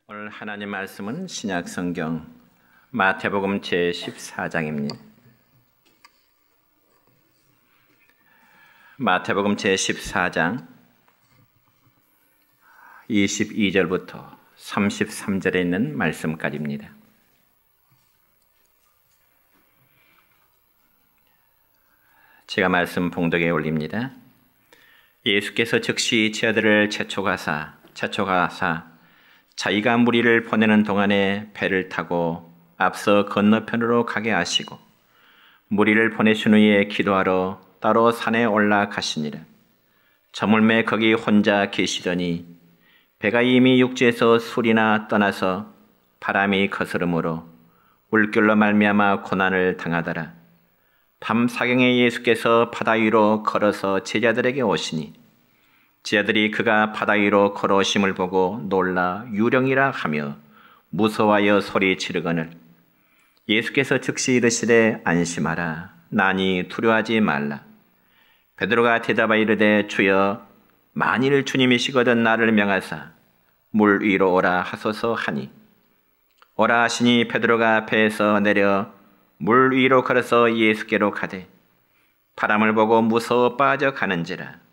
오늘 하나님 말씀은 신약 성경 마태복음 제14장입니다. 마태복음 제14장 22절부터 33절에 있는 말씀까지입니다. 제가 말씀 봉독에 올립니다. 예수께서 즉시 제자들을 채촉하사 자기가 무리를 보내는 동안에 배를 타고 앞서 건너편으로 가게 하시고 무리를 보내신 후에 기도하러 따로 산에 올라가시니라. 저물매 거기 혼자 계시더니 배가 이미 육지에서 술이나 떠나서 바람이 거스름으로 물결로 말미암아 고난을 당하더라. 밤 사경에 예수께서 바다 위로 걸어서 제자들에게 오시니 제자들이 그가 바다 위로 걸어오심을 보고 놀라 유령이라 하며 무서워하여 소리 지르거늘 예수께서 즉시 이르시되 안심하라 나니 두려워하지 말라. 베드로가 대답하여 이르되 주여 만일 주님이시거든 나를 명하사 물 위로 오라 하소서 하니 오라 하시니 베드로가 배에서 내려 물 위로 걸어서 예수께로 가되 바람을 보고 무서워 빠져가는지라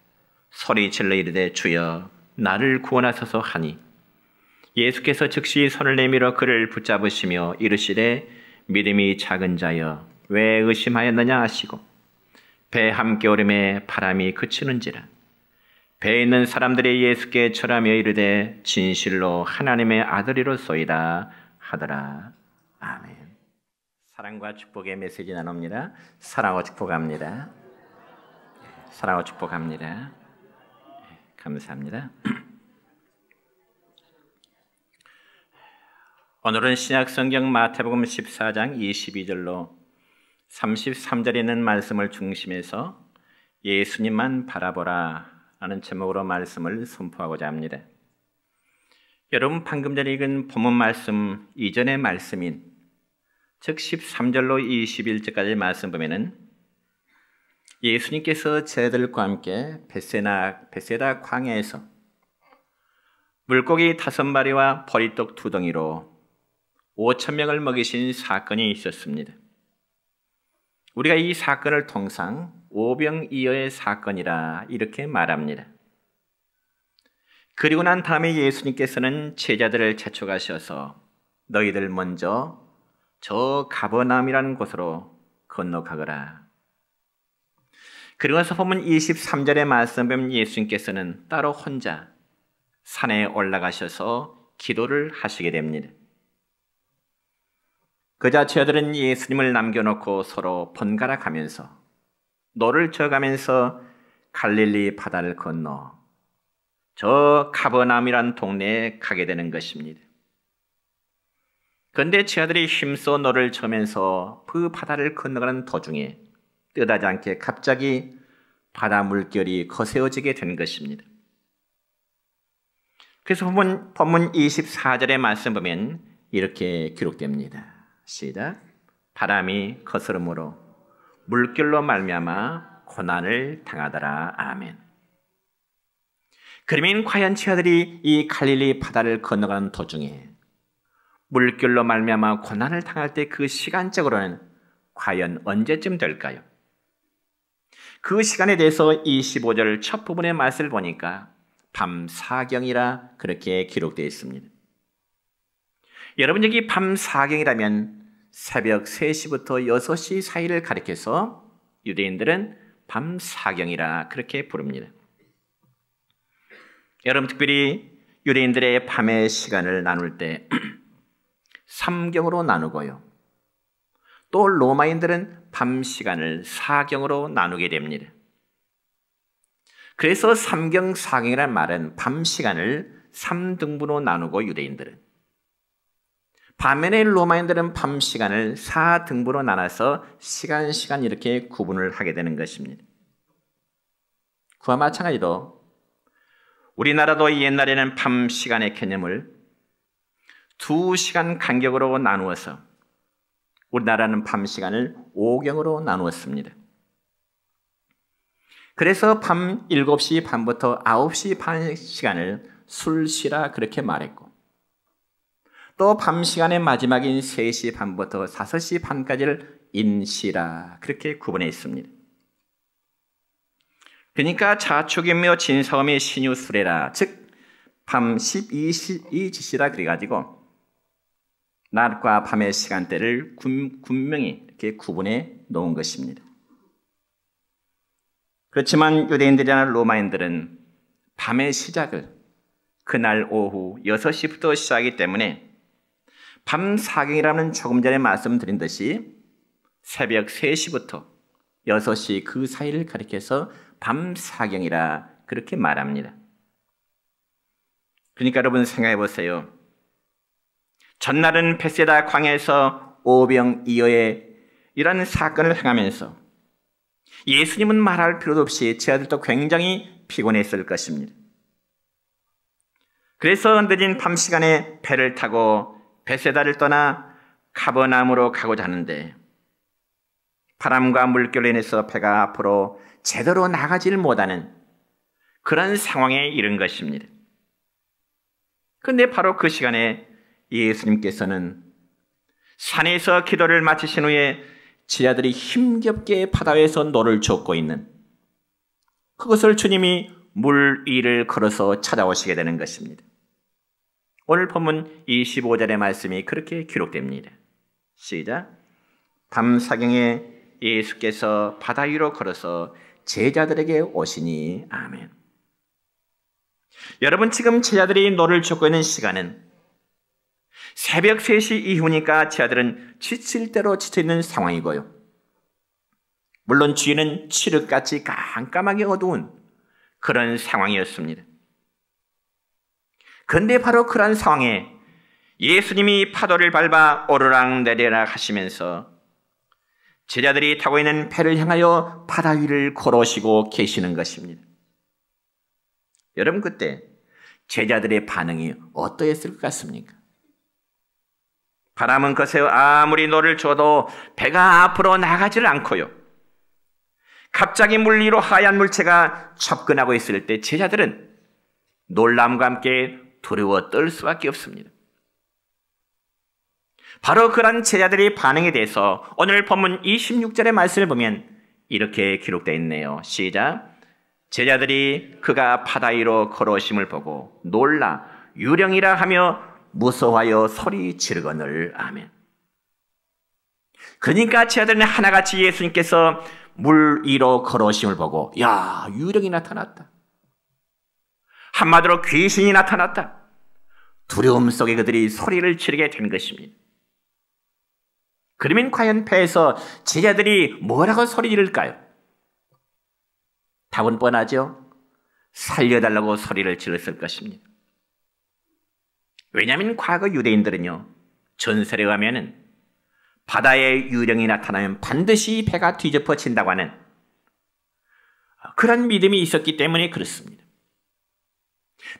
소리 질러 이르되 주여 나를 구원하소서 하니 예수께서 즉시 손을 내밀어 그를 붙잡으시며 이르시되 믿음이 작은 자여 왜 의심하였느냐 하시고 배 함겨울음에 바람이 그치는지라. 배에 있는 사람들이 예수께 절하며 이르되 진실로 하나님의 아들이로소이다 하더라. 아멘. 사랑과 축복의 메시지 나눕니다. 사랑하고 축복합니다. 사랑하고 축복합니다. 감사합니다. 오늘은 신약성경 마태복음 14장 22절로 33절에 있는 말씀을 중심해서 예수님만 바라보라 라는 제목으로 말씀을 선포하고자 합니다. 여러분 방금 전에 읽은 본문 말씀 이전의 말씀인 즉 13절로 21절까지 말씀 보면은 예수님께서 제자들과 함께 벳세다 광야에서 물고기 5마리와 보리떡 2덩이로 5,000명을 먹이신 사건이 있었습니다. 우리가 이 사건을 통상 오병이어의 사건이라 이렇게 말합니다. 그리고 난 다음에 예수님께서는 제자들을 채촉하셔서 너희들 먼저 저 가버나움이라는 곳으로 건너가거라. 그리고 나서 보면 23절의 말씀 보면 예수님께서는 따로 혼자 산에 올라가셔서 기도를 하시게 됩니다. 그자 제자들은 예수님을 남겨놓고 서로 번갈아 가면서 노를 저어가면서 갈릴리 바다를 건너 저 가버나움이라는 동네에 가게 되는 것입니다. 그런데 제자들이 힘써 노를 저으면서 그 바다를 건너가는 도중에 뜻하지 않게 갑자기 바다 물결이 거세어지게 된 것입니다. 그래서 본문 24절의 말씀 보면 이렇게 기록됩니다. 시작. 바람이 거스름으로 물결로 말미암아 고난을 당하더라. 아멘. 그러면 과연 제자들이 이 갈릴리 바다를 건너가는 도중에 물결로 말미암아 고난을 당할 때 그 시간적으로는 과연 언제쯤 될까요? 그 시간에 대해서 25절 첫 부분의 말씀을 보니까 밤 사경이라 그렇게 기록되어 있습니다. 여러분 여기 밤 사경이라면 새벽 3시부터 6시 사이를 가리켜서 유대인들은 밤 사경이라 그렇게 부릅니다. 여러분 특별히 유대인들의 밤의 시간을 나눌 때 삼경으로 나누고요. 또 로마인들은 밤 시간을 사경으로 나누게 됩니다. 그래서 삼경 사경이라는 말은 밤 시간을 3등분으로 나누고 유대인들은 반면에 로마인들은 밤 시간을 4등분으로 나눠서 시간 이렇게 구분을 하게 되는 것입니다. 그와 마찬가지로 우리나라도 옛날에는 밤 시간의 개념을 2시간 간격으로 나누어서 우리나라는 밤 시간을 5경으로 나누었습니다. 그래서 밤 7시 반부터 9시 반 시간을 술시라 그렇게 말했고 또 밤 시간의 마지막인 3시 반부터 5시 반까지를 인시라 그렇게 구분해 있습니다. 그러니까 자축이며 진사오며 신유수레라 즉 밤 12지시라 그래가지고 낮과 밤의 시간대를 분명히 이렇게 구분해 놓은 것입니다. 그렇지만 유대인들이나 로마인들은 밤의 시작을 그날 오후 6시부터 시작하기 때문에 밤 사경이라는 조금 전에 말씀드린 듯이 새벽 3시부터 6시 그 사이를 가리켜서 밤 사경이라 그렇게 말합니다. 그러니까 여러분 생각해 보세요. 전날은 베세다 광야에서 오병이어의 이런 사건을 행하면서 예수님은 말할 필요도 없이 제 아들도 굉장히 피곤했을 것입니다. 그래서 늦은 밤 시간에 배를 타고 베세다를 떠나 카버나움으로 가고자 하는데 바람과 물결로 인해서 배가 앞으로 제대로 나가질 못하는 그런 상황에 이른 것입니다. 그런데 바로 그 시간에 예수님께서는 산에서 기도를 마치신 후에 제자들이 힘겹게 바다 위에서 노를 젓고 있는 그것을 주님이 물 위를 걸어서 찾아오시게 되는 것입니다. 오늘 본문 25절의 말씀이 그렇게 기록됩니다. 시작. 밤 사경에 예수께서 바다 위로 걸어서 제자들에게 오시니 아멘. 여러분 지금 제자들이 노를 젓고 있는 시간은 새벽 3시 이후니까 제자들은 지칠 대로 지쳐있는 상황이고요. 물론 주위는 칠흑같이 깜깜하게 어두운 그런 상황이었습니다. 그런데 바로 그런 상황에 예수님이 파도를 밟아 오르락내리락 하시면서 제자들이 타고 있는 배를 향하여 바다 위를 걸어오시고 계시는 것입니다. 여러분 그때 제자들의 반응이 어떠했을 것 같습니까? 바람은 거세요. 아무리 노를 줘도 배가 앞으로 나가지를 않고요. 갑자기 물 위로 하얀 물체가 접근하고 있을 때 제자들은 놀람과 함께 두려워 떨 수밖에 없습니다. 바로 그런 제자들의 반응에 대해서 오늘 본문 26절의 말씀을 보면 이렇게 기록되어 있네요. 시작. 제자들이 그가 바다 위로 걸어오심을 보고 놀라 유령이라 하며 무서워하여 소리 지르거늘 아멘. 그러니까 제자들은 하나같이 예수님께서 물 위로 걸어오심을 보고 야 유령이 나타났다. 한마디로 귀신이 나타났다. 두려움 속에 그들이 소리를 지르게 된 것입니다. 그러면 과연 배에서 제자들이 뭐라고 소리 지를까요? 답은 뻔하죠. 살려달라고 소리를 질렀을 것입니다. 왜냐하면 과거 유대인들은요, 전설에 의하면 바다에 유령이 나타나면 반드시 배가 뒤집어진다고 하는 그런 믿음이 있었기 때문에 그렇습니다.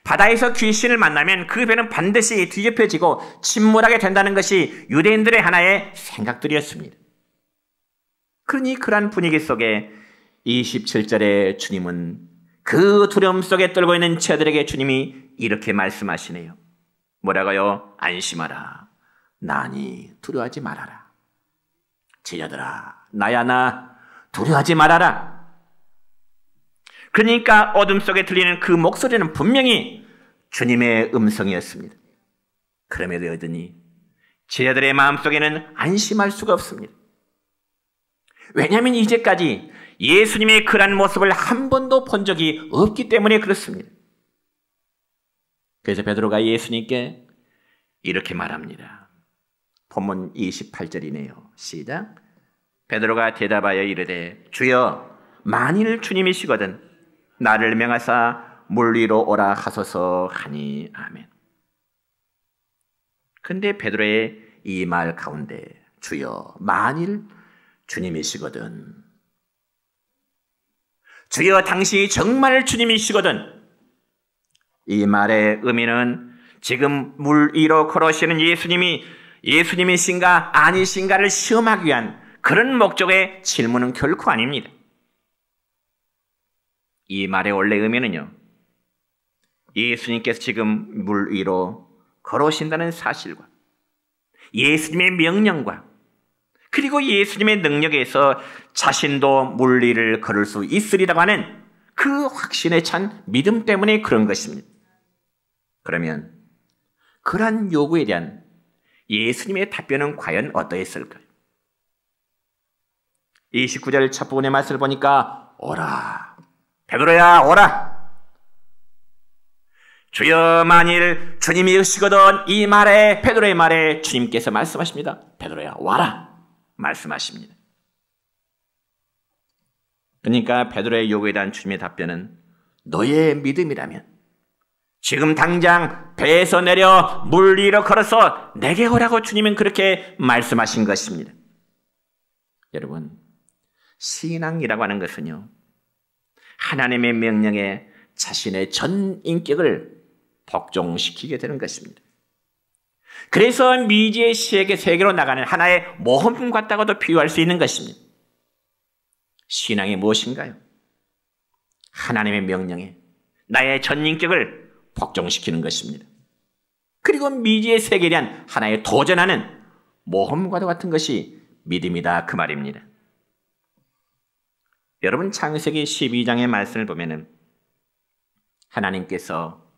바다에서 귀신을 만나면 그 배는 반드시 뒤집혀지고 침몰하게 된다는 것이 유대인들의 하나의 생각들이었습니다. 그러니 그러한 분위기 속에 27절에 주님은 그 두려움 속에 떨고 있는 제자들에게 주님이 이렇게 말씀하시네요. 뭐라고요? 안심하라. 나니 두려워하지 말아라. 제자들아, 나야 나 두려워하지 말아라. 그러니까 어둠 속에 들리는 그 목소리는 분명히 주님의 음성이었습니다. 그럼에도 여전히 제자들의 마음속에는 안심할 수가 없습니다. 왜냐하면 이제까지 예수님의 그런 모습을 한 번도 본 적이 없기 때문에 그렇습니다. 그래서 베드로가 예수님께 이렇게 말합니다. 본문 28절이네요. 시작. 베드로가 대답하여 이르되 주여 만일 주님이시거든 나를 명하사 물 위로 오라 하소서 하니 아멘. 근데 베드로의 이 말 가운데 주여 만일 주님이시거든, 주여 당시 정말 주님이시거든, 이 말의 의미는 지금 물 위로 걸어오시는 예수님이 예수님이신가 아니신가를 시험하기 위한 그런 목적의 질문은 결코 아닙니다. 이 말의 원래 의미는요, 예수님께서 지금 물 위로 걸어오신다는 사실과 예수님의 명령과 그리고 예수님의 능력에서 자신도 물 위를 걸을 수 있으리라고 하는 그 확신에 찬 믿음 때문에 그런 것입니다. 그러면 그러한 요구에 대한 예수님의 답변은 과연 어떠했을까요? 29절 첫 부분의 말씀을 보니까 오라, 베드로야 오라. 주여 만일 주님이 오시거든 이 말에 베드로의 말에 주님께서 말씀하십니다. 베드로야 와라 말씀하십니다. 그러니까 베드로의 요구에 대한 주님의 답변은 너의 믿음이라면 지금 당장 배에서 내려 물 위로 걸어서 내게 오라고 주님은 그렇게 말씀하신 것입니다. 여러분, 신앙이라고 하는 것은요, 하나님의 명령에 자신의 전 인격을 복종시키게 되는 것입니다. 그래서 미지의 세계로 나가는 하나의 모험 같다고도 비유할 수 있는 것입니다. 신앙이 무엇인가요? 하나님의 명령에 나의 전 인격을 복종시키는 것입니다. 그리고 미지의 세계에 대한 하나의 도전하는 모험과도 같은 것이 믿음이다 그 말입니다. 여러분 창세기 12장의 말씀을 보면은 하나님께서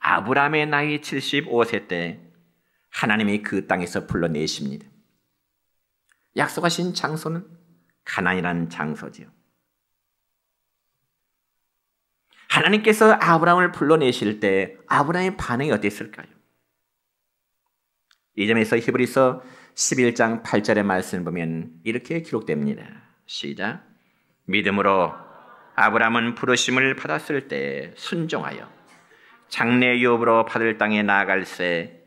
아브라함의 나이 75세 때 하나님이 그 땅에서 불러내십니다. 약속하신 장소는 가나안이라는 장소지요. 하나님께서 아브라함을 불러내실 때 아브라함의 반응이 어땠을까요? 이 점에서 히브리서 11장 8절의 말씀을 보면 이렇게 기록됩니다. 시작. 믿음으로 아브라함은 부르심을 받았을 때 순종하여 장래 유업으로 받을 땅에 나아갈새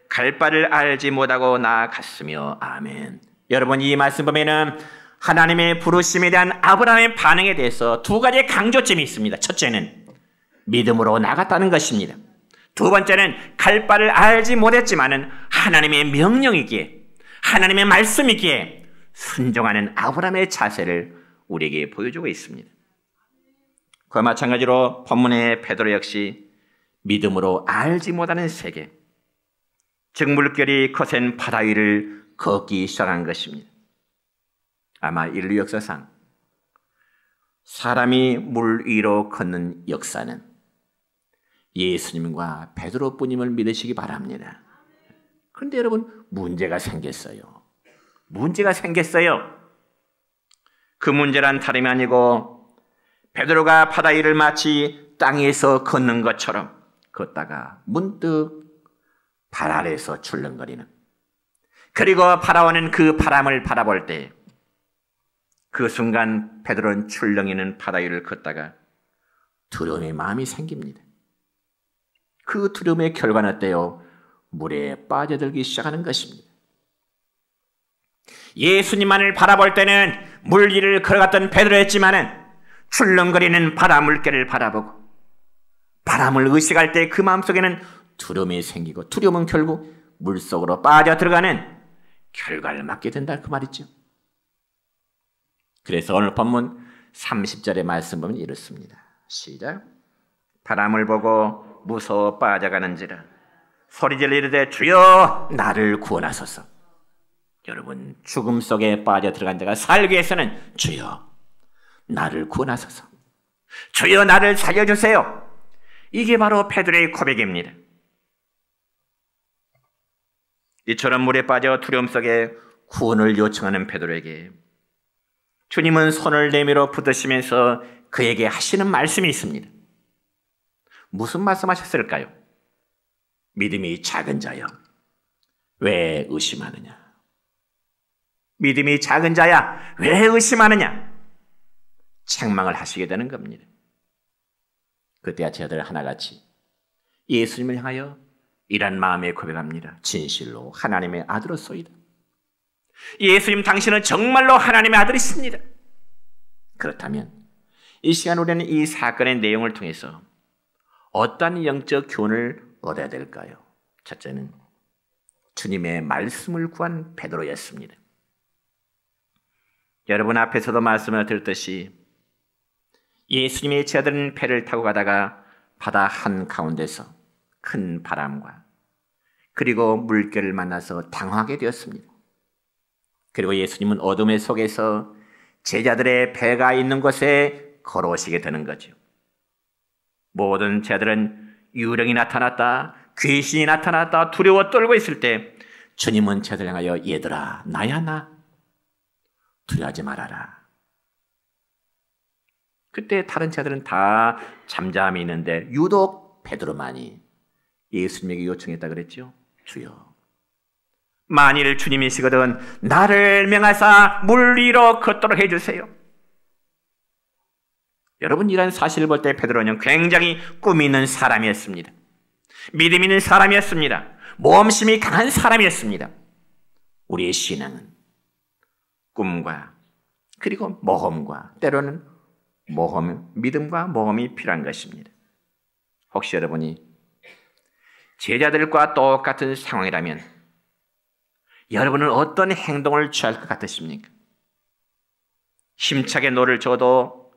갈 바를 알지 못하고 나아갔으며 아멘. 여러분 이 말씀 보면은 하나님의 부르심에 대한 아브라함의 반응에 대해서 두 가지의 강조점이 있습니다. 첫째는 믿음으로 나갔다는 것입니다. 두 번째는 갈 바를 알지 못했지만은 하나님의 명령이기에 하나님의 말씀이기에 순종하는 아브라함의 자세를 우리에게 보여주고 있습니다. 그와 마찬가지로 본문의 베드로 역시 믿음으로 알지 못하는 세계, 즉 물결이 거센 바다 위를 걷기 시작한 것입니다. 아마 인류 역사상 사람이 물 위로 걷는 역사는 예수님과 베드로뿐임을 믿으시기 바랍니다. 그런데 여러분 문제가 생겼어요. 그 문제란 다름이 아니고 베드로가 바다 위를 마치 땅에서 걷는 것처럼 걷다가 문득 발 아래에서 출렁거리는, 그리고 바라오는 그 바람을 바라볼 때 그 순간 베드로는 출렁이는 바다 위를 걷다가 두려움의 마음이 생깁니다. 그 두려움의 결과는 어때요? 물에 빠져들기 시작하는 것입니다. 예수님만을 바라볼 때는 물 위를 걸어갔던 베드로였지만은 출렁거리는 바다 물결을 바라보고 바람을 의식할 때 그 마음속에는 두려움이 생기고 두려움은 결국 물속으로 빠져들어가는 결과를 맞게 된다 그 말이죠. 그래서 오늘 본문 30절의 말씀 보면 이렇습니다. 시작. 바람을 보고 무서워 빠져가는지라 소리질러 이르되 주여 나를 구원하소서. 여러분 죽음 속에 빠져들어간 자가 살기 위해서는 주여 나를 구원하소서, 주여 나를 살려주세요. 이게 바로 베드로의 고백입니다. 이처럼 물에 빠져 두려움 속에 구원을 요청하는 베드로에게 주님은 손을 내밀어 붙드시면서 그에게 하시는 말씀이 있습니다. 무슨 말씀하셨을까요? 믿음이 작은 자여 왜 의심하느냐? 믿음이 작은 자야 왜 의심하느냐? 책망을 하시게 되는 겁니다. 그때야 저들 하나같이 예수님을 향하여 이런 마음에 고백합니다. 진실로 하나님의 아들로소이다. 예수님 당신은 정말로 하나님의 아들이십니다. 그렇다면 이 시간 우리는 이 사건의 내용을 통해서 어떤 영적 교훈을 얻어야 될까요? 첫째는 주님의 말씀을 구한 베드로였습니다. 여러분 앞에서도 말씀을 드렸듯이 예수님의 제자들은 배를 타고 가다가 바다 한가운데서 큰 바람과 그리고 물결을 만나서 당황하게 되었습니다. 그리고 예수님은 어둠의 속에서 제자들의 배가 있는 곳에 걸어오시게 되는 거죠. 모든 제자들은 유령이 나타났다, 귀신이 나타났다, 두려워 떨고 있을 때 주님은 제자들 향하여 얘들아, 나야 나. 두려워하지 말아라. 그때 다른 제자들은 다 잠잠히 있는데 유독 베드로만이 예수님에게 요청했다 그랬죠. 주여, 만일 주님이시거든 나를 명하사 물 위로 걷도록 해주세요. 여러분, 이런 사실을 볼 때 베드로는 굉장히 꿈이 있는 사람이었습니다. 믿음 있는 사람이었습니다. 모험심이 강한 사람이었습니다. 우리의 신앙은 꿈과 그리고 모험과 때로는 믿음과 모험이 필요한 것입니다. 혹시 여러분이 제자들과 똑같은 상황이라면 여러분은 어떤 행동을 취할 것 같으십니까? 힘차게 노를 져도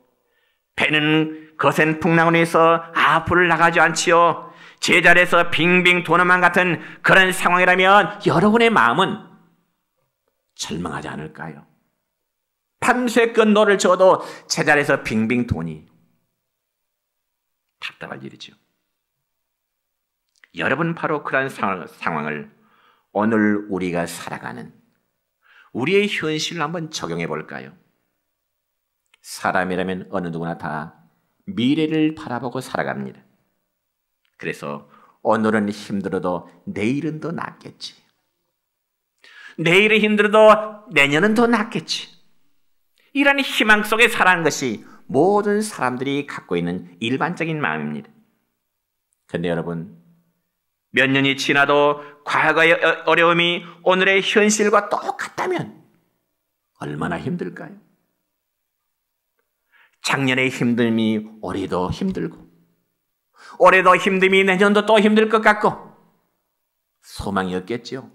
배는 거센 풍랑원에서 앞으로 나가지 않지요. 제자리에서 빙빙 도는만 같은 그런 상황이라면 여러분의 마음은 절망하지 않을까요? 밤새껏 노를 져도 제자리에서 빙빙 도니 답답할 일이죠. 여러분, 바로 그런 상황을 오늘 우리가 살아가는 우리의 현실로 한번 적용해 볼까요? 사람이라면 어느 누구나 다 미래를 바라보고 살아갑니다. 그래서 오늘은 힘들어도 내일은 더 낫겠지. 내일이 힘들어도 내년은 더 낫겠지. 이런 희망 속에 살아가는 것이 모든 사람들이 갖고 있는 일반적인 마음입니다. 그런데 여러분, 몇 년이 지나도 과거의 어려움이 오늘의 현실과 똑같다면 얼마나 힘들까요? 작년의 힘듦이 올해도 힘들고, 올해도 힘듦이 내년도 또 힘들 것 같고, 소망이 없겠죠.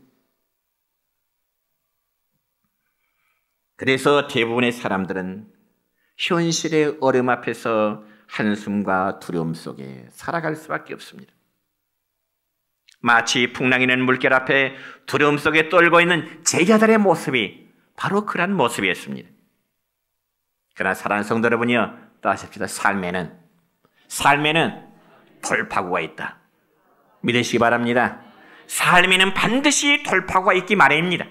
그래서 대부분의 사람들은 현실의 어려움 앞에서 한숨과 두려움 속에 살아갈 수밖에 없습니다. 마치 풍랑이는 물결 앞에 두려움 속에 떨고 있는 제자들의 모습이 바로 그런 모습이었습니다. 그러나 사랑하는 성도 여러분이요, 따십시다. 삶에는 돌파구가 있다. 믿으시기 바랍니다. 삶에는 반드시 돌파구가 있기 마련입니다.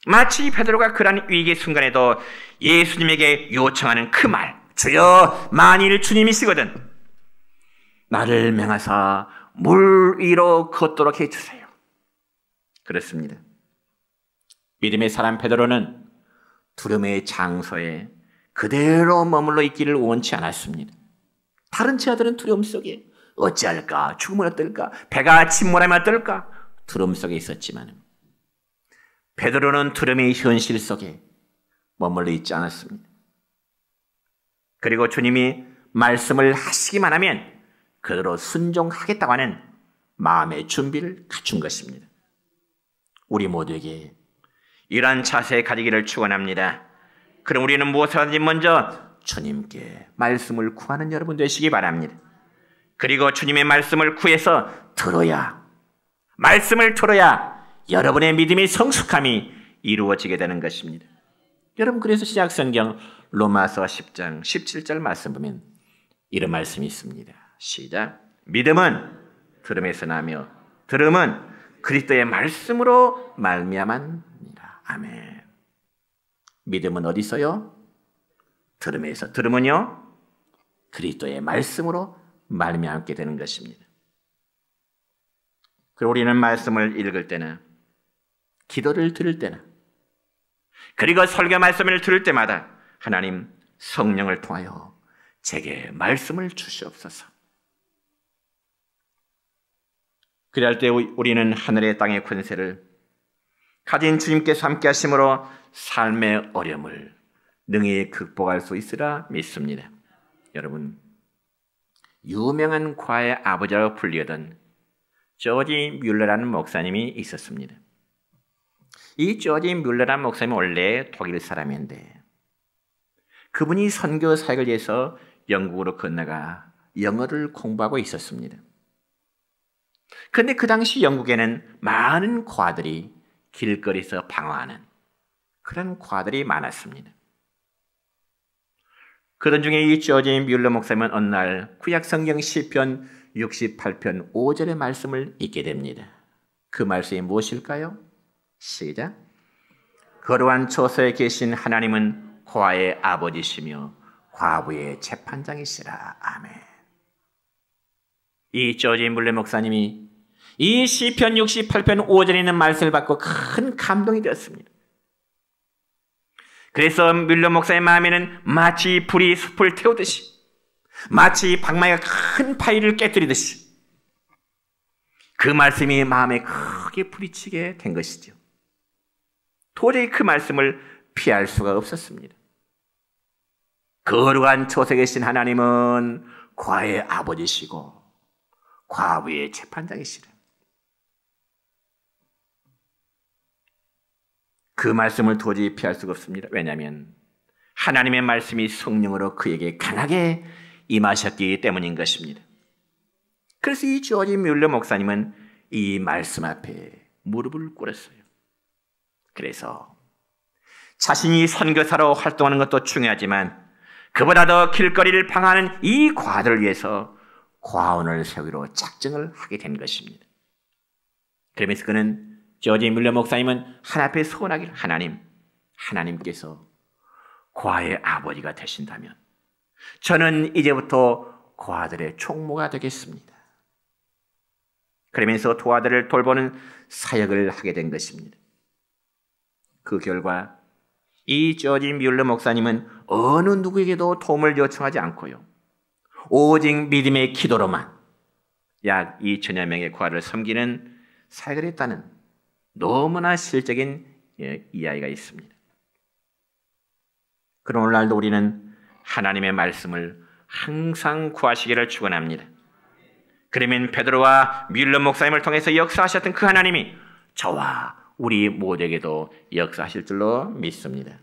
마치 베드로가 그러한 위기의 순간에도 예수님에게 요청하는 그 말, 주여, 만일 주님이시거든 나를 명하사 물 위로 걷도록 해주세요. 그렇습니다. 믿음의 사람 베드로는 두려움의 장소에 그대로 머물러 있기를 원치 않았습니다. 다른 제자들은 두려움 속에 어찌할까, 죽으면 어떨까, 배가 침몰하면 어떨까 두려움 속에 있었지만 베드로는 두려움의 현실 속에 머물러 있지 않았습니다. 그리고 주님이 말씀을 하시기만 하면 그대로 순종하겠다고 하는 마음의 준비를 갖춘 것입니다. 우리 모두에게 이러한 자세 가지기를 축원합니다. 그럼 우리는 무엇을 하든지 먼저 주님께 말씀을 구하는 여러분 되시기 바랍니다. 그리고 주님의 말씀을 구해서 말씀을 들어야 여러분의 믿음의 성숙함이 이루어지게 되는 것입니다. 여러분, 그래서 신약성경 로마서 10장 17절 말씀 보면 이런 말씀이 있습니다. 시작. 믿음은 들음에서 나며 들음은 그리스도의 말씀으로 말미암았느니라. 아멘. 믿음은 어디서요? 들음에서. 들음은요? 그리스도의 말씀으로 말미암게 되는 것입니다. 그리고 우리는 말씀을 읽을 때나 기도를 들을 때나 그리고 설교 말씀을 들을 때마다 하나님, 성령을 통하여 제게 말씀을 주시옵소서. 그럴 때 우리는 하늘의 땅의 권세를 가진 주님께서 함께 하심으로 삶의 어려움을 능히 극복할 수 있으라 믿습니다. 여러분, 유명한 과의 아버지라고 불리던 조지 뮬러라는 목사님이 있었습니다. 이 조지 뮬러라는 목사님은 원래 독일 사람인데 그분이 선교 사역을 위해서 영국으로 건너가 영어를 공부하고 있었습니다. 그런데 그 당시 영국에는 많은 과들이 길거리에서 방황하는 그런 과들이 많았습니다. 그런 중에 이 조지 뮬러 목사님은 어느 날 구약성경 시편 68편 5절의 말씀을 읽게 됩니다. 그 말씀이 무엇일까요? 시작. 거룩한 초소에 계신 하나님은 과의 아버지시며 과부의 재판장이시라. 아멘. 이 조지 뮬러 목사님이 이 시편 68편 5절에 있는 말씀을 받고 큰 감동이 되었습니다. 그래서 뮬러 목사의 마음에는 마치 불이 숲을 태우듯이, 마치 방망이가 큰 파이를 깨뜨리듯이 그 말씀이 마음에 크게 부딪히게 된 것이죠. 도저히 그 말씀을 피할 수가 없었습니다. 거룩한 초소에 계신 하나님은 과의 아버지시고 과부의 재판장이시라. 그 말씀을 도저히 피할 수가 없습니다. 왜냐하면 하나님의 말씀이 성령으로 그에게 강하게 임하셨기 때문인 것입니다. 그래서 이 조지 뮬러 목사님은 이 말씀 앞에 무릎을 꿇었어요. 그래서 자신이 선교사로 활동하는 것도 중요하지만 그보다 더 길거리를 방황하는 이 과들을 위해서 과원을 세우기로 작정을 하게 된 것입니다. 그러면서 그는 조지 뮬러 목사님은 하나님 앞에 소원하기를 하나님께서 과의 아버지가 되신다면 저는 이제부터 과들의 총무가 되겠습니다. 그러면서 과들을 돌보는 사역을 하게 된 것입니다. 그 결과 이 조지 뮬러 목사님은 어느 누구에게도 도움을 요청하지 않고요, 오직 믿음의 기도로만 약 2천여 명의 과를 섬기는 사역을 했다는 너무나 실적인 이야기가 있습니다. 그런 오늘날도 우리는 하나님의 말씀을 항상 구하시기를 축원합니다. 그러면 베드로와 뮬러 목사님을 통해서 역사하셨던 그 하나님이 저와 우리 모두에게도 역사하실 줄로 믿습니다.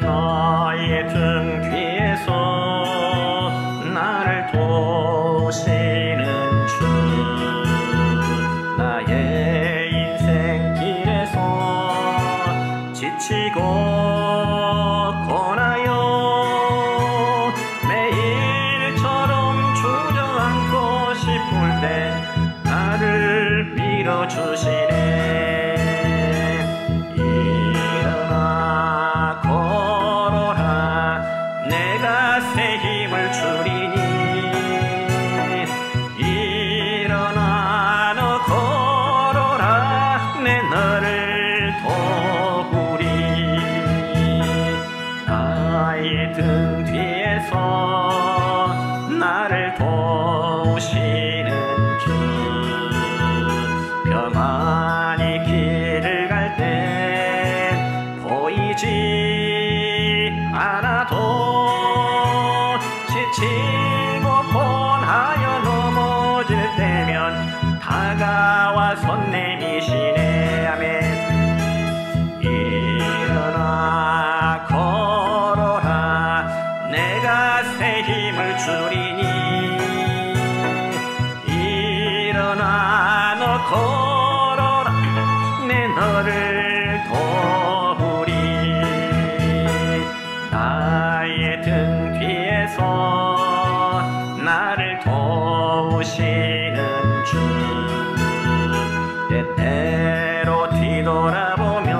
나의 등 뒤에서 나를 도우시는 주, 나의 인생 길에서 지치고 고나요 매일처럼 주저앉고 싶을 때 나를 밀어주시네. 나를 도우시는 주, 평안히 길을 갈 때 보이지 않아도 지치고 곤하여 넘어질 때면 다가와 손 내미시네. 아멘. 일어나 걸어라 내가 새 힘을 주리니. 일어나 너 걸어라 내 너를 도우리. 나의 등 뒤에서 나를 도우시는 주, 때때로 뒤돌아보면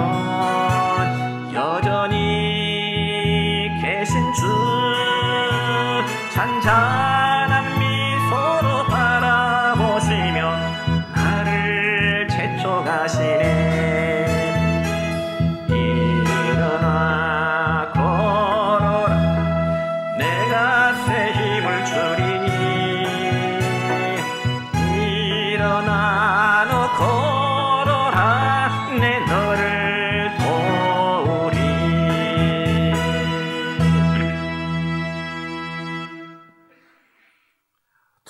여전히 계신 주, 잔잔한 미소로 바라보시며 나를 채쳐가시네. 일어나 걸어라 내가 새 힘을 주리니. 일어나 너 걸어라 내 너를 도우리.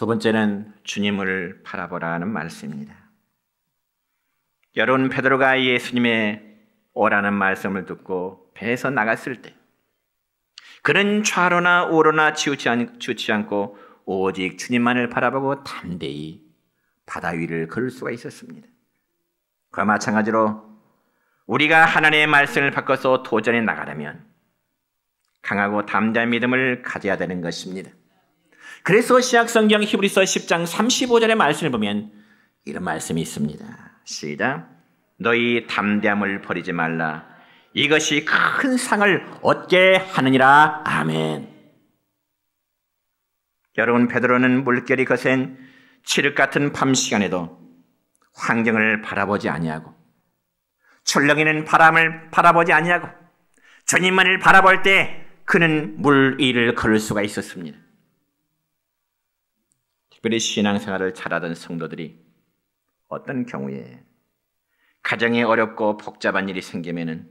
두 번째는 주님을 바라보라는 말씀입니다. 여러분, 베드로가 예수님의 오라는 말씀을 듣고 배에서 나갔을 때 그는 좌로나 우로나 치우치 않고 오직 주님만을 바라보고 담대히 바다 위를 걸을 수가 있었습니다. 그와 마찬가지로 우리가 하나님의 말씀을 바꿔서 도전에 나가려면 강하고 담대한 믿음을 가져야 되는 것입니다. 그래서 신약성경 히브리서 10장 35절의 말씀을 보면 이런 말씀이 있습니다. 시작. 너희 담대함을 버리지 말라. 이것이 큰 상을 얻게 하느니라. 아멘. 여러분, 베드로는 물결이 거센 칠흑 같은 밤 시간에도 환경을 바라보지 아니하고 출렁이는 바람을 바라보지 아니하고 주님만을 바라볼 때 그는 물 위를 걸을 수가 있었습니다. 특별히 신앙생활을 잘하던 성도들이 어떤 경우에 가정이 어렵고 복잡한 일이 생기면은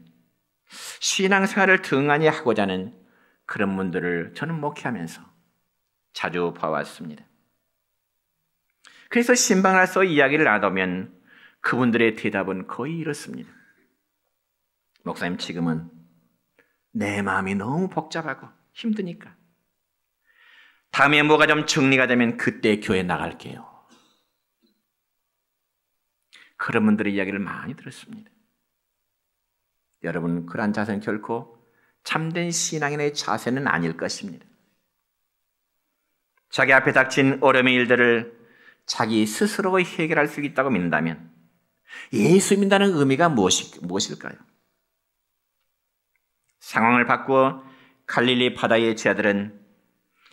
신앙생활을 등한히 하고자 하는 그런 분들을 저는 목회하면서 자주 봐왔습니다. 그래서 신방에서 이야기를 나누면 그분들의 대답은 거의 이렇습니다. 목사님, 지금은 내 마음이 너무 복잡하고 힘드니까 다음에 뭐가 좀 정리가 되면 그때 교회 나갈게요. 그런 분들의 이야기를 많이 들었습니다. 여러분, 그러한 자세는 결코 참된 신앙인의 자세는 아닐 것입니다. 자기 앞에 닥친 어려움의 일들을 자기 스스로 해결할 수 있다고 믿는다면 예수 믿는다는 의미가 무엇일까요? 상황을 바꾸어 갈릴리 바다의 제자들은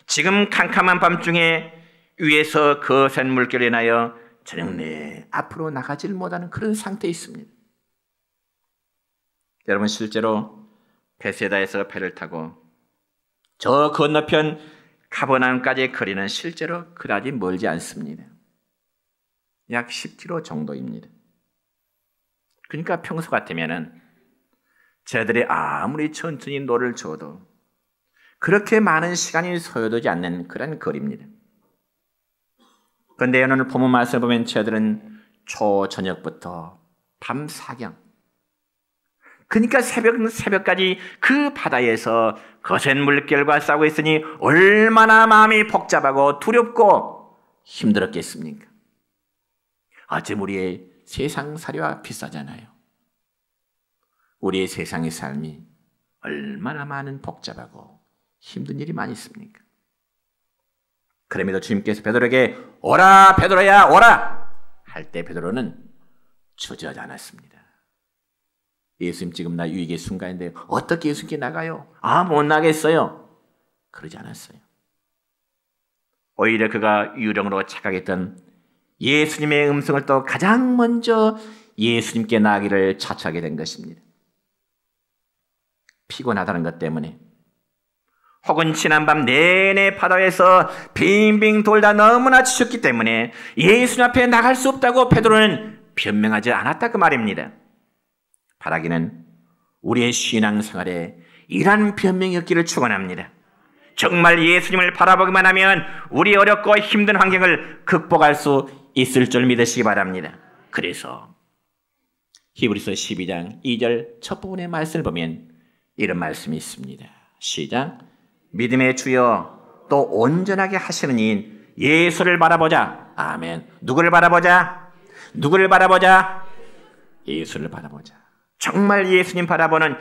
지금 캄캄한 밤중에 위에서 거센 물결에 인하여 저녁 내에 앞으로 나가질 못하는 그런 상태에 있습니다. 여러분, 실제로 베세다에서 배를 타고 저 건너편 가버나움까지의 거리는 실제로 그다지 멀지 않습니다. 약 10km 정도입니다. 그러니까 평소 같으면은 저들이 아무리 천천히 노를 저어도 그렇게 많은 시간이 소요되지 않는 그런 거리입니다. 그런데 오늘 본문 말씀을 보면 저들은 초저녁부터 밤 사경, 그러니까 새벽까지 그 바다에서 거센 물결과 싸우고 있으니 얼마나 마음이 복잡하고 두렵고 힘들었겠습니까? 어쩜 우리의 세상살이와 비슷하잖아요. 우리의 세상의 삶이 얼마나 많은 복잡하고 힘든 일이 많이 있습니까? 그럼에도 주님께서 베드로에게 오라 베드로야 오라 할 때 베드로는 주저하지 않았습니다. 예수님, 지금 나 위기의 순간인데 어떻게 예수님께 나가요? 못 나겠어요. 그러지 않았어요. 오히려 그가 유령으로 착각했던 예수님의 음성을 또 가장 먼저 예수님께 나가기를 자처하게 된 것입니다. 피곤하다는 것 때문에 혹은 지난밤 내내 바다에서 빙빙 돌다 너무나 지쳤기 때문에 예수님 앞에 나갈 수 없다고 베드로는 변명하지 않았다 그 말입니다. 바라기는 우리의 신앙생활에 이러한 변명이 없기를 축원합니다. 정말 예수님을 바라보기만 하면 우리 어렵고 힘든 환경을 극복할 수 있을 줄 믿으시기 바랍니다. 그래서 히브리서 12장 2절 첫 부분의 말씀을 보면 이런 말씀이 있습니다. 시작. 믿음의 주여 또 온전하게 하시는 이인 예수를 바라보자. 아멘. 누구를 바라보자? 누구를 바라보자? 예수를 바라보자. 정말 예수님 바라보는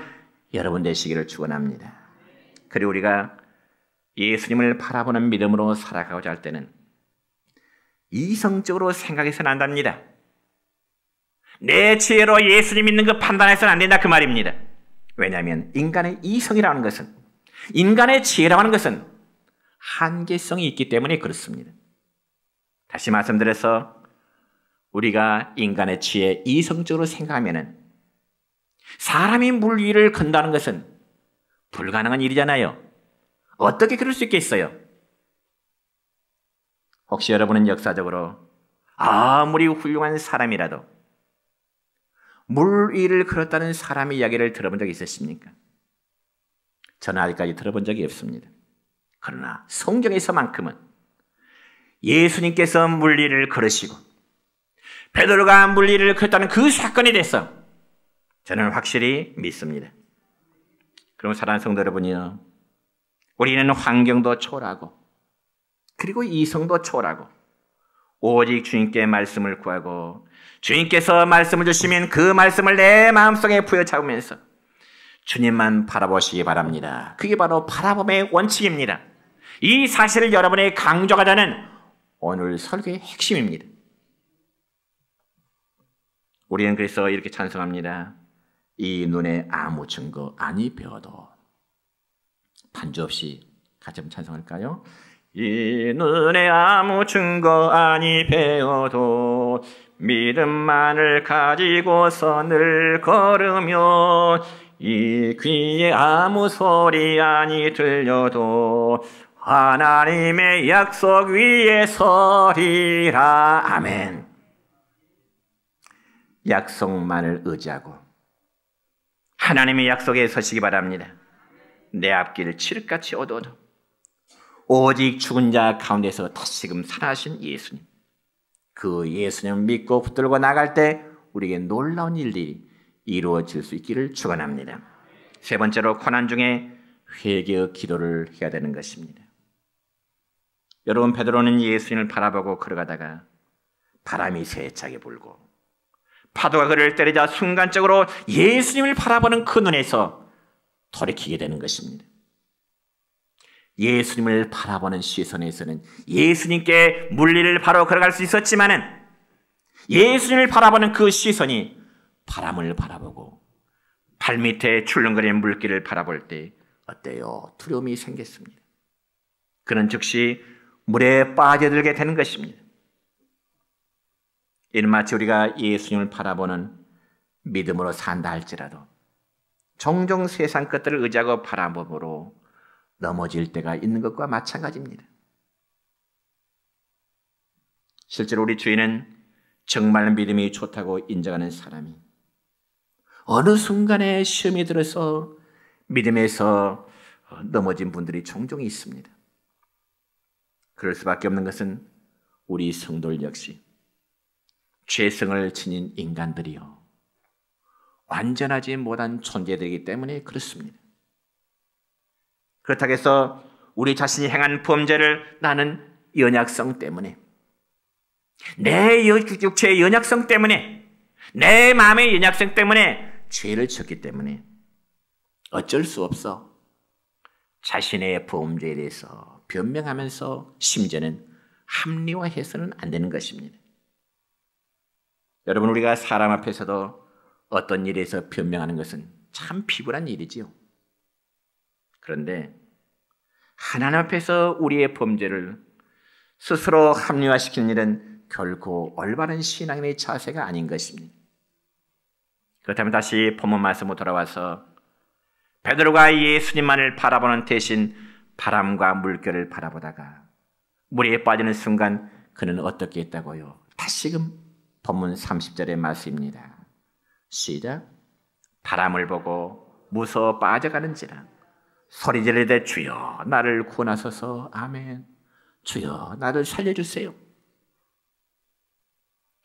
여러분 되시기를 축원합니다. 그리고 우리가 예수님을 바라보는 믿음으로 살아가고자 할 때는 이성적으로 생각해서는 안 됩니다. 내 지혜로 예수님 믿는 거 판단해서는 안 된다 그 말입니다. 왜냐하면 인간의 이성이라는 것은, 인간의 지혜라고 하는 것은 한계성이 있기 때문에 그렇습니다. 다시 말씀드려서 우리가 인간의 지혜, 이성적으로 생각하면은 사람이 물 위를 건다는 것은 불가능한 일이잖아요. 어떻게 그럴 수 있겠어요? 혹시 여러분은 역사적으로 아무리 훌륭한 사람이라도 물 위를 걸었다는 사람의 이야기를 들어본 적이 있으십니까? 저는 아직까지 들어본 적이 없습니다. 그러나 성경에서만큼은 예수님께서 물리를 걸으시고 베드로가 물리를 걸었다는 그 사건에 대해서 저는 확실히 믿습니다. 그럼 사랑하는 성도 여러분이요, 우리는 환경도 초월하고 그리고 이성도 초월하고 오직 주님께 말씀을 구하고 주님께서 말씀을 주시면 그 말씀을 내 마음속에 부여잡으면서 주님만 바라보시기 바랍니다. 그게 바로 바라봄의 원칙입니다. 이 사실을 여러분에게 강조하자는 오늘 설교의 핵심입니다. 우리는 그래서 이렇게 찬송합니다. 이 눈에 아무 증거 아니 배워도. 반주 없이 같이 한번 찬송할까요? 이 눈에 아무 증거 아니 배워도 믿음만을 가지고서 늘 걸으며 이 귀에 아무 소리 아니 들려도 하나님의 약속 위에 서리라. 아멘. 약속만을 의지하고 하나님의 약속에 서시기 바랍니다. 내 앞길을 칠흑같이 어두워도 오직 죽은 자 가운데서 다시금 살아나신 예수님, 그 예수님을 믿고 붙들고 나갈 때 우리에게 놀라운 일들이 이루어질 수 있기를 축원합니다. 세 번째로 고난 중에 회개의 기도를 해야 되는 것입니다. 여러분, 베드로는 예수님을 바라보고 걸어가다가 바람이 세차게 불고 파도가 그를 때리자 순간적으로 예수님을 바라보는 그 눈에서 돌이키게 되는 것입니다. 예수님을 바라보는 시선에서는 예수님께 물리를 바로 걸어갈 수 있었지만은 예수님을 바라보는 그 시선이 바람을 바라보고 발밑에 출렁거리는 물길을 바라볼 때 어때요? 두려움이 생겼습니다. 그는 즉시 물에 빠져들게 되는 것입니다. 이는 마치 우리가 예수님을 바라보는 믿음으로 산다 할지라도 종종 세상 것들을 의지하고 바라봄으로 넘어질 때가 있는 것과 마찬가지입니다. 실제로 우리 주위는 정말 믿음이 좋다고 인정하는 사람이 어느 순간에 시험이 들어서 믿음에서 넘어진 분들이 종종 있습니다. 그럴 수밖에 없는 것은 우리 성도들 역시 죄성을 지닌 인간들이요, 완전하지 못한 존재들이기 때문에 그렇습니다. 그렇다고 해서 우리 자신이 행한 범죄를 나는 연약성 때문에, 내 육체의 연약성 때문에, 내 마음의 연약성 때문에 죄를 지었기 때문에 어쩔 수 없어 자신의 범죄에 대해서 변명하면서 심지어는 합리화해서는 안 되는 것입니다. 여러분, 우리가 사람 앞에서도 어떤 일에서 변명하는 것은 참 피곤한 일이지요. 그런데 하나님 앞에서 우리의 범죄를 스스로 합리화시키는 일은 결코 올바른 신앙의 자세가 아닌 것입니다. 그렇다면 다시 본문 말씀으로 돌아와서 베드로가 예수님만을 바라보는 대신 바람과 물결을 바라보다가 물에 빠지는 순간 그는 어떻게 했다고요? 다시금 본문 30절의 말씀입니다. 시작. 바람을 보고 무서워 빠져가는지라 소리 지르되 주여 나를 구원하소서. 아멘. 주여 나를 살려주세요.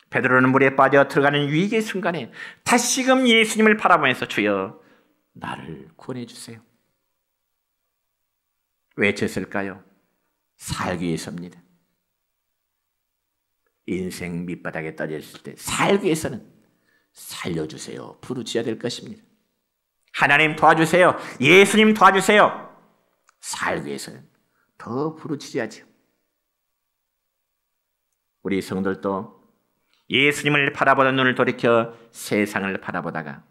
베드로는 물에 빠져 들어가는 위기의 순간에 다시금 예수님을 바라보면서 주여 나를 구원해 주세요. 왜 졌을까요? 살기 위해서입니다. 인생 밑바닥에 떨어졌을 때 살기 위해서는 살려주세요 부르짖어야 될 것입니다. 하나님 도와주세요. 예수님 도와주세요. 살기 위해서는 더 부르짖어야죠. 우리 성도들도 예수님을 바라보던 눈을 돌이켜 세상을 바라보다가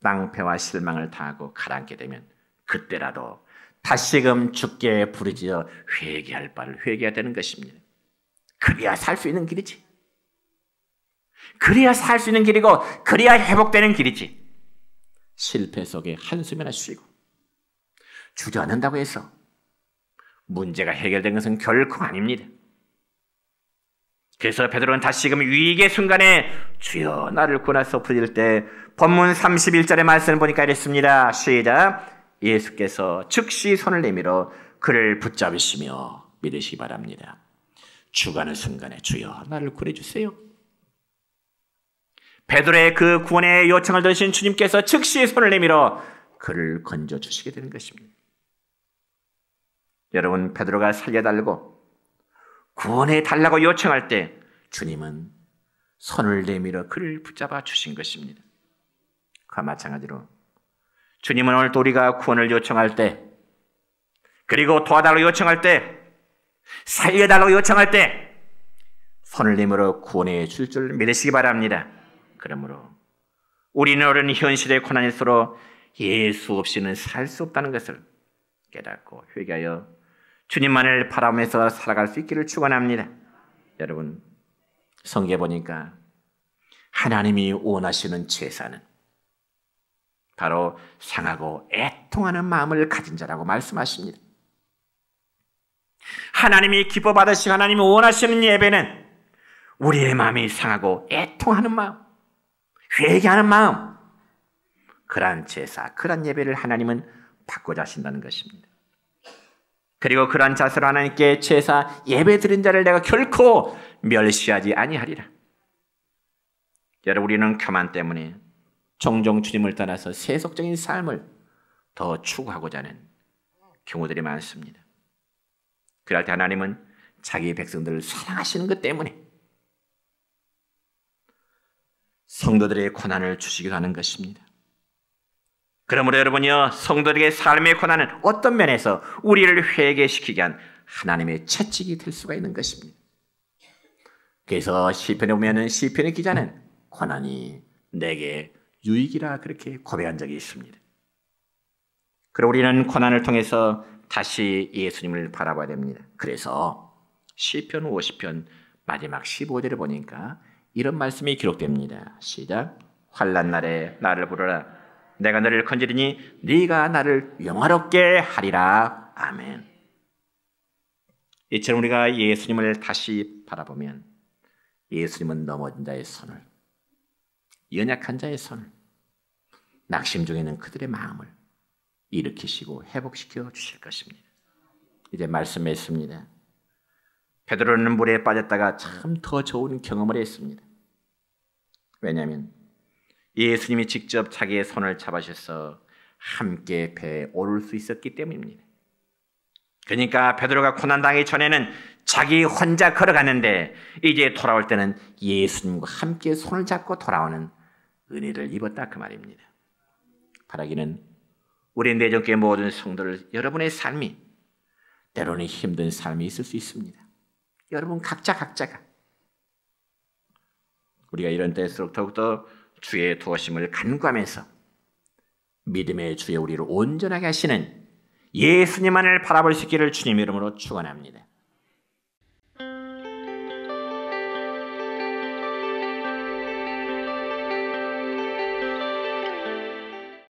낭패와 실망을 당하고 가라앉게 되면 그때라도 다시금 주께 부르짖어 회개할 바를 회개해야 되는 것입니다. 그래야 살 수 있는 길이지. 그래야 살 수 있는 길이고 그래야 회복되는 길이지. 실패 속에 한숨이나 쉬고 주저앉는다고 해서 문제가 해결된 것은 결코 아닙니다. 그래서 베드로는 다시금 위기의 순간에 주여 나를 구원하소서 부르짖을 때 본문 31절의 말씀을 보니까 이랬습니다. 시작. 예수께서 즉시 손을 내밀어 그를 붙잡으시며 믿으시기 바랍니다. 죽어가는 순간에 주여 나를 구원해 주세요. 베드로의 그 구원의 요청을 들으신 주님께서 즉시 손을 내밀어 그를 건져 주시게 되는 것입니다. 여러분, 베드로가 살려달라고 구원해 달라고 요청할 때 주님은 손을 내밀어 그를 붙잡아 주신 것입니다. 그와 마찬가지로 주님은 오늘도 우리가 구원을 요청할 때, 그리고 도와달라고 요청할 때, 살려달라고 요청할 때 손을 내밀어 구원해 줄 줄 믿으시기 바랍니다. 그러므로 우리는 오랜 현실의 고난일수록 예수 없이는 살 수 없다는 것을 깨닫고 회개하여 주님만을 바라보면서 살아갈 수 있기를 축원합니다. 여러분, 성경에 보니까 하나님이 원하시는 제사는 바로 상하고 애통하는 마음을 가진 자라고 말씀하십니다. 하나님이 기뻐 받으시고 하나님이 원하시는 예배는 우리의 마음이 상하고 애통하는 마음, 회개하는 마음, 그러한 제사, 그러한 예배를 하나님은 받고자 하신다는 것입니다. 그리고 그러한 자세로 하나님께 제사, 예배 드린 자를 내가 결코 멸시하지 아니하리라. 여러분, 우리는 교만 때문에 종종 주님을 떠나서 세속적인 삶을 더 추구하고자 하는 경우들이 많습니다. 그럴 때 하나님은 자기 백성들을 사랑하시는 것 때문에 성도들의 고난을 주시기도 하는 것입니다. 그러므로 여러분이요, 성도들에게 삶의 고난은 어떤 면에서 우리를 회개시키게 한 하나님의 채찍이 될 수가 있는 것입니다. 그래서 시편에 보면은 시편의 기자는 고난이 내게 유익이라 그렇게 고백한 적이 있습니다. 그리고 우리는 고난을 통해서 다시 예수님을 바라봐야 됩니다. 그래서 시편 50편 마지막 15절을 보니까 이런 말씀이 기록됩니다. 시작. 환난 날에 나를 부르라. 내가 너를 건지리니 네가 나를 영화롭게 하리라. 아멘. 이처럼 우리가 예수님을 다시 바라보면 예수님은 넘어진 자의 손을, 연약한 자의 손을, 낙심 중에 있는 그들의 마음을 일으키시고 회복시켜 주실 것입니다. 이제 말씀했습니다. 베드로는 물에 빠졌다가 참 더 좋은 경험을 했습니다. 왜냐하면 예수님이 직접 자기의 손을 잡으셔서 함께 배에 오를 수 있었기 때문입니다. 그러니까 베드로가 고난당하기 전에는 자기 혼자 걸어갔는데 이제 돌아올 때는 예수님과 함께 손을 잡고 돌아오는 은혜를 입었다 그 말입니다. 바라기는 우리 내정교회 모든 성도들, 여러분의 삶이 때로는 힘든 삶이 있을 수 있습니다. 여러분 각자가 우리가 이런 때일수록 더욱더 주의 도우심을 간구하면서 믿음의 주여 우리를 온전하게 하시는 예수님만을 바라볼 수 있기를 주님 이름으로 축원합니다.